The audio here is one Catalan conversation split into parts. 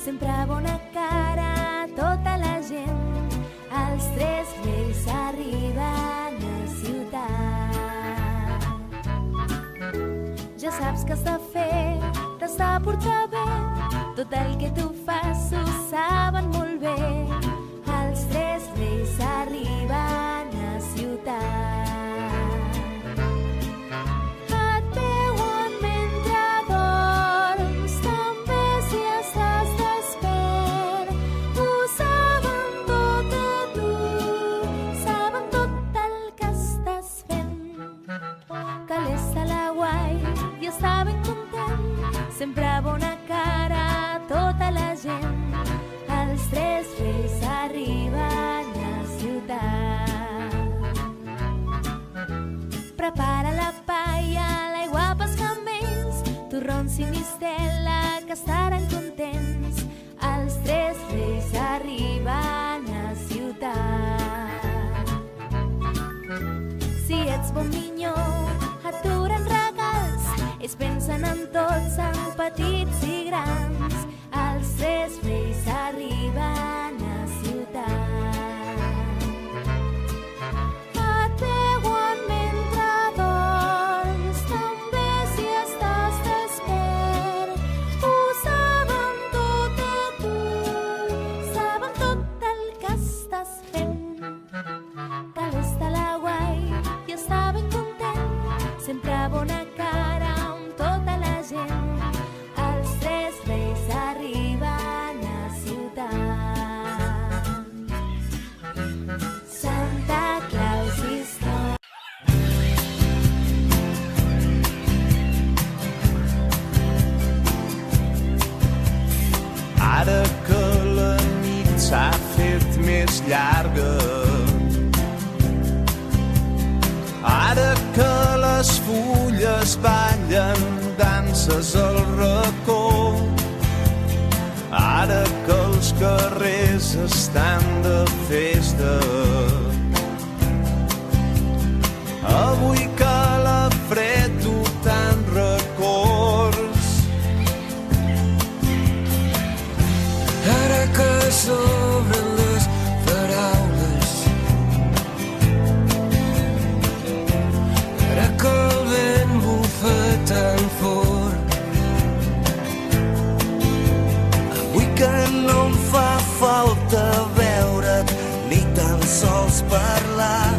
sempre bona cara tota la gent. Els tres reis arriben a ciutat. Ja saps que has de fer, t'has de portar bé, tot el que tu fas ho saben molt bé. Els tres reis arriben a ciutat. Et veuen mentre dorms, també si estàs despert. Ho saben tot de tu, saben tot el que estàs fent. Que l'Esta la guai i està ben content, sempre bona cara tota la gent. Els tres reis arriben a ciutat. Prepara la paella, l'aigua pels camells, torrons i mistela que estaran contents. Els tres reis arriben a ciutat. Si ets bon minyó, et duren regals, ells pensen en tots, en petits i grans. Els tres reis arriben a ciutat. Et veuen mentre dorms, també si estàs despert. Ho saben tot de tu, saben tot el que estàs fent. Que l'Esta la guai i està ben content, sempre bona cara amb tota la gent. Els tres reis arriben a ciutat. Santa Claus is coming. Ara que la nit s'ha fet més llarga, ara que les fulles ballen danses al racó, ara que els carrers estan de festa, avui que la fred du tant records, ara que s'obren les paraules, ara que el vent bufa tan fort, Avui que no em fa falta veure't ni tan sols parlar,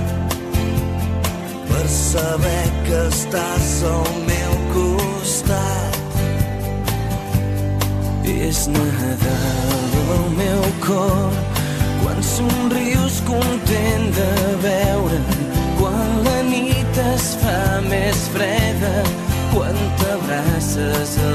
per saber que estàs al meu costat. és Nadal al meu cor, quan somrius content de veure'm, quan la nit es fa més freda, quan t'abraces a